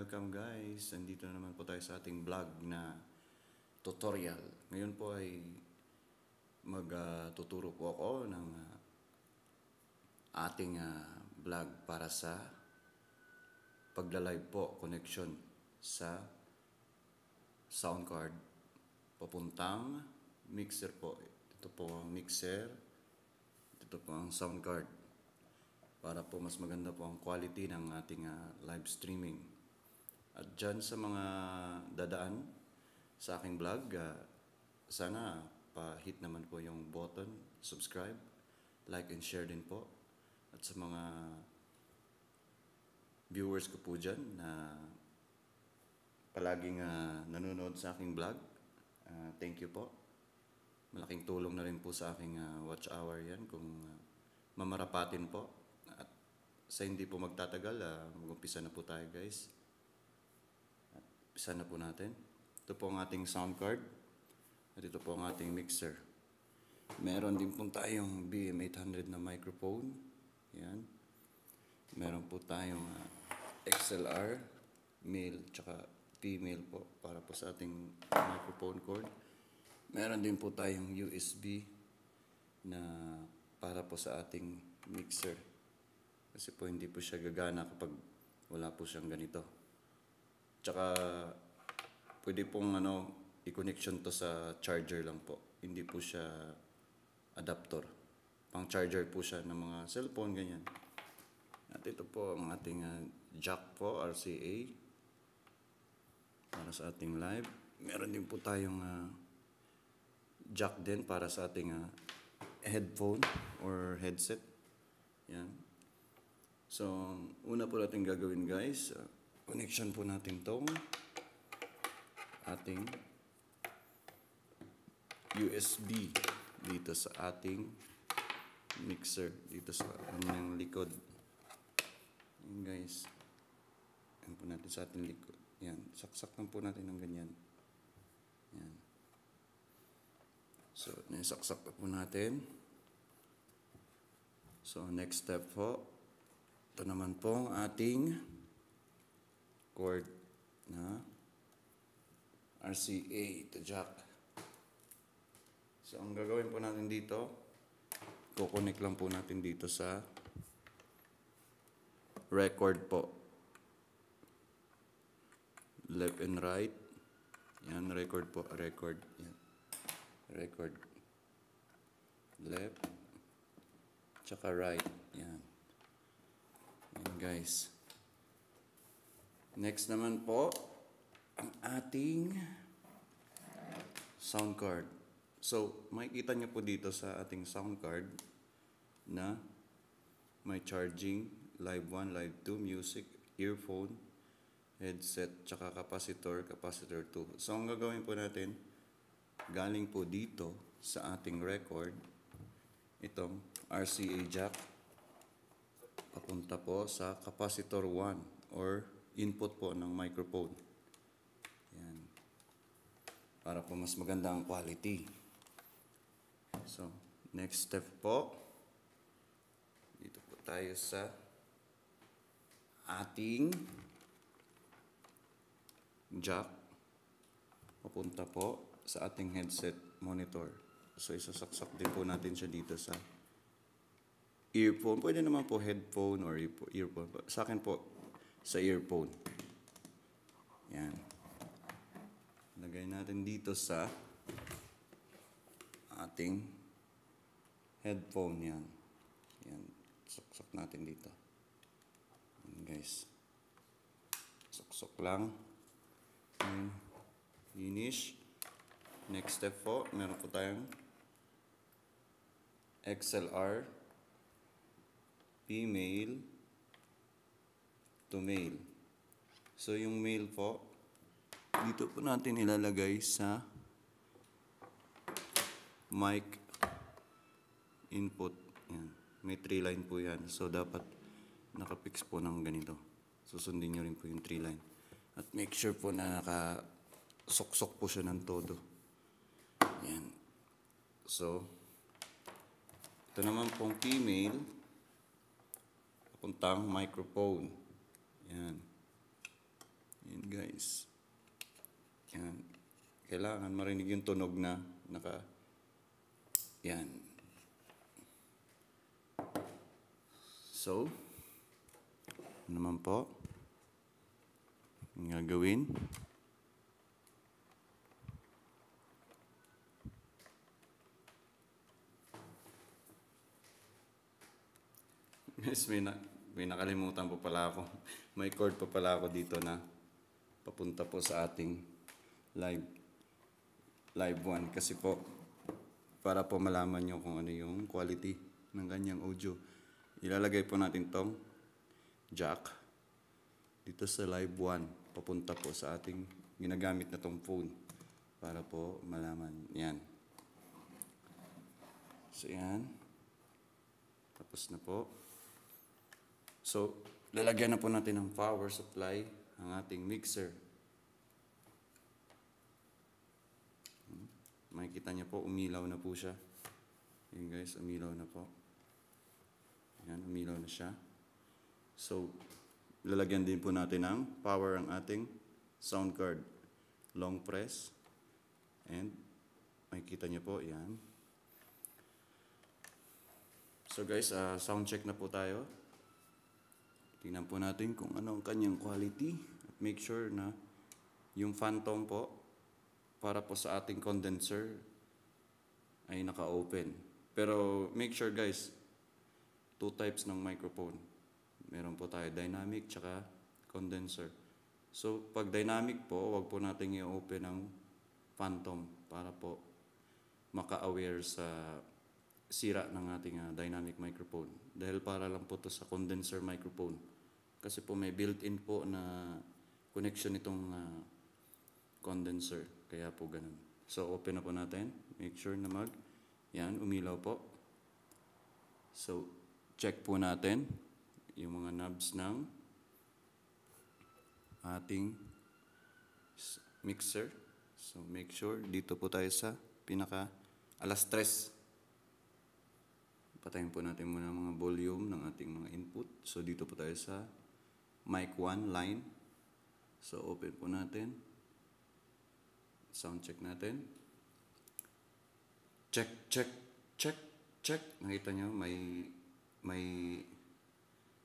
welcome guys. Nandito na naman po tayo sa ating vlog na tutorial. Ngayon po ay magtuturo po ako ng ating vlog para sa pagla-live po connection sa sound card papuntang mixer po. Ito po ang mixer. Ito po ang sound card. Para po mas maganda po ang quality ng ating live streaming. At dyan sa mga dadaan sa aking vlog, sana pa-hit naman po yung button, subscribe, like and share din po. At sa mga viewers ko po dyan na palaging nanonood sa aking vlog, thank you po. Malaking tulong na rin po sa aking watch hour yan kung mamarapatin po. Sa hindi po magtatagal, mag-umpisa na po tayo guys. Umpisa na po natin. Ito po ang ating sound card. At ito po ang ating mixer. Meron din po tayong BM800 na microphone. Yan. Meron po tayong XLR, male tsaka female po para po sa ating microphone cord. Meron din po tayong USB na para po sa ating mixer. Kasi po hindi po siya gagana kapag wala po siyang ganito. Tsaka pwede pong i-connection to sa charger lang po. Hindi po siya adapter. Pang charger po siya ng mga cellphone, ganyan. At ito po ang ating jack po, RCA. Para sa ating live. Meron din po tayong jack din para sa ating headphone or headset. Yan. So, una po natin gagawin guys, connection po natin tong ating USB dito sa ating mixer, dito sa kanyang likod. Yan guys. Yan po natin sa ating likod. Yan, saksak lang po natin ng ganyan. Yan. So, nisaksak na po natin. So, next step po. Ito naman pong ating cord na RCA to jack. So, ang gagawin po natin dito, kukonek lang po natin dito sa record po. Left and right. Yan, record po. Record. Yan. Record. Left. Tsaka right. Yan. Yan guys. Next naman po, ang ating sound card. So, makikita niyo po dito sa ating sound card na may charging, live 1, live 2, music, earphone, headset, tsaka capacitor, capacitor 2. So, ang gagawin po natin, galing po dito sa ating record, itong RCA jack, papunta po sa capacitor 1 or input po ng microphone. Yan. Para po mas maganda ang quality. So, next step po. Dito po tayo sa ating jack. Papunta po sa ating headset monitor. So, isasaksak din po natin siya dito sa earphone. Pwede naman po headphone or earphone. Sa akin po, sa earphone. Yan. Lagay natin dito sa ating headphone. Yan. Yan. Sok-sok natin dito. Yan guys. Sok-sok lang. Yan. Finish. Next step po, meron po tayong XLR female to male. So, yung male po, dito po natin ilalagay sa mic input. Yan. May 3 line po yan. So, dapat nakapix po ng ganito. Susundin nyo rin po yung 3 line. At make sure po na nakasuksok po siya ng todo. Yan. So, ito naman pong female, papuntang microphone. Yan. guys. Yan. Kailangan marinig yung tunog na yan. So, ano naman po ang gagawin? Guys, may nakalimutan po pala ako. May cord pa pala ako dito na papunta po sa ating live 1 kasi po para po malaman nyo kung ano yung quality ng kanyang audio. Ilalagay po natin tong jack dito sa live 1 papunta po sa ating ginagamit na tong phone para po malaman. Yan. So yan. Tapos na po. So, lalagyan na po natin ng power supply ang ating mixer. Makikita niyo po, umilaw na po siya. Ayan guys, umilaw na po. Ayan, umilaw na siya. So, lalagyan din po natin ng power ang ating sound card. Long press. And, makikita niyo po, ayan. So guys, sound check na po tayo. Tingnan po natin kung ano ang kanyang quality. At make sure na yung phantom po, para po sa ating condenser, ay naka-open. Pero make sure guys, 2 types ng microphone. Meron po tayo dynamic tsaka condenser. So pag dynamic po, wag po natin i-open ang phantom para po maka-aware sa sira ng ating dynamic microphone. Dahil para lang po to sa condenser microphone. Kasi po may built-in po na connection itong condenser. Kaya po ganun. So open na po natin. Make sure na yan, umilaw po. So check po natin yung mga knobs ng ating mixer. So make sure dito po tayo sa pinaka alas 3. Patayin po natin muna ang mga volume ng ating mga input. So dito po tayo sa mic 1 line. So open po natin. Sound check natin. Check, check, check, check. Nakita nyo, may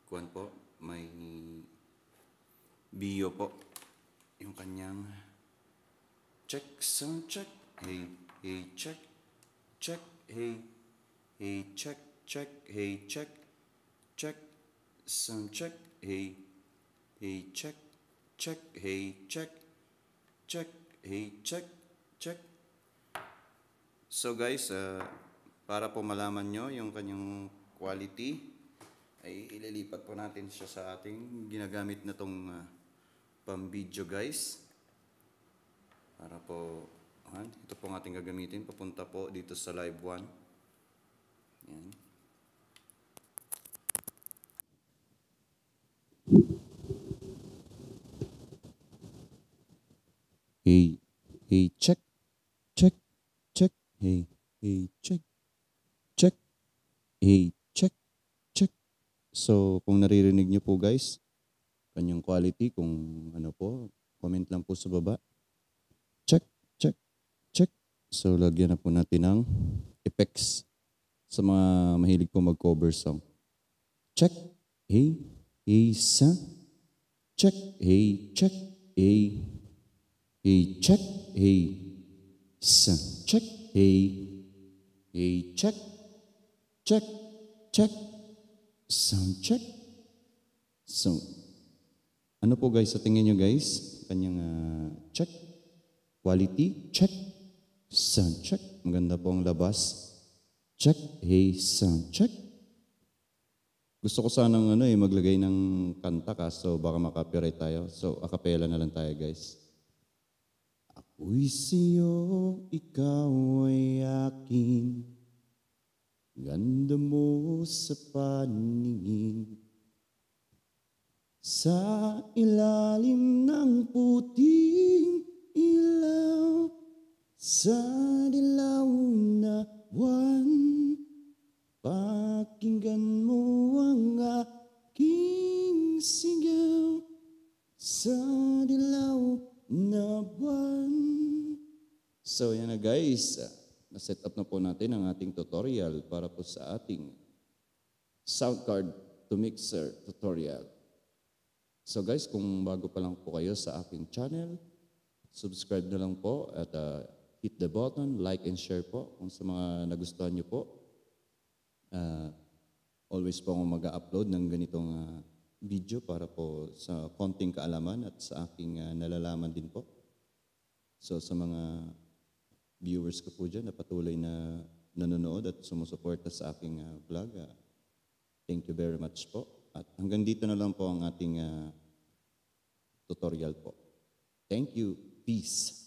kuwan po, may bio po. Yung kanyang check, sound check. Hey, hey, check, check, hey, hey, check. Check, hey, check, check, sound check, hey, hey, check, check, hey, check, check, hey, check, check. So guys, para po malaman nyo yung kanyang quality, ay ililipat po natin siya sa ating ginagamit na tong pang-video guys. Para po, ito po ang ating gagamitin, papunta po dito sa live 1. Yan. Hey, hey, check, check, check, hey, hey, check, check, hey, check, check. So, kung naririnig nyo po guys, kanyang quality, kung ano po, comment lang po sa baba. Check, check, check. So, lagyan na po natin ng effects sa mga mahilig po mag-cover song. Check, hey, hey, sa, check, hey, check, hey, hey, check, hey, sa, check, hey, hey, check, check, check, sound check. So, ano po guys, sa tingin nyo guys, kanyang check, quality, check, sound check. Maganda po ang labas. Check, hey, sound check. Gusto ko sanang maglagay ng kanta kaso baka makapiright tayo. So, acapella na lang tayo guys. Ako'y sa'yo, ikaw ay akin. Ganda mo sa paningin. Sa ilalim ng puting ilaw, sa dilaw na buwan, pakinggan mo ang aking sigaw. sa dilaw na buwan. So yan na guys, na-set up na po natin ang ating tutorial para po sa ating sound card to mixer tutorial. So guys, kung bago pa lang po kayo sa aking channel, subscribe na lang po at hit the button, like and share po kung sa mga nagustuhan nyo po. Always po akong mag-upload ng ganitong video para po sa konting kaalaman at sa aking nalalaman din po. So sa mga viewers ko po dyan na patuloy na nanonood at sumusuporta sa aking vlog, thank you very much po. At hanggang dito na lang po ang ating tutorial po. Thank you. Peace.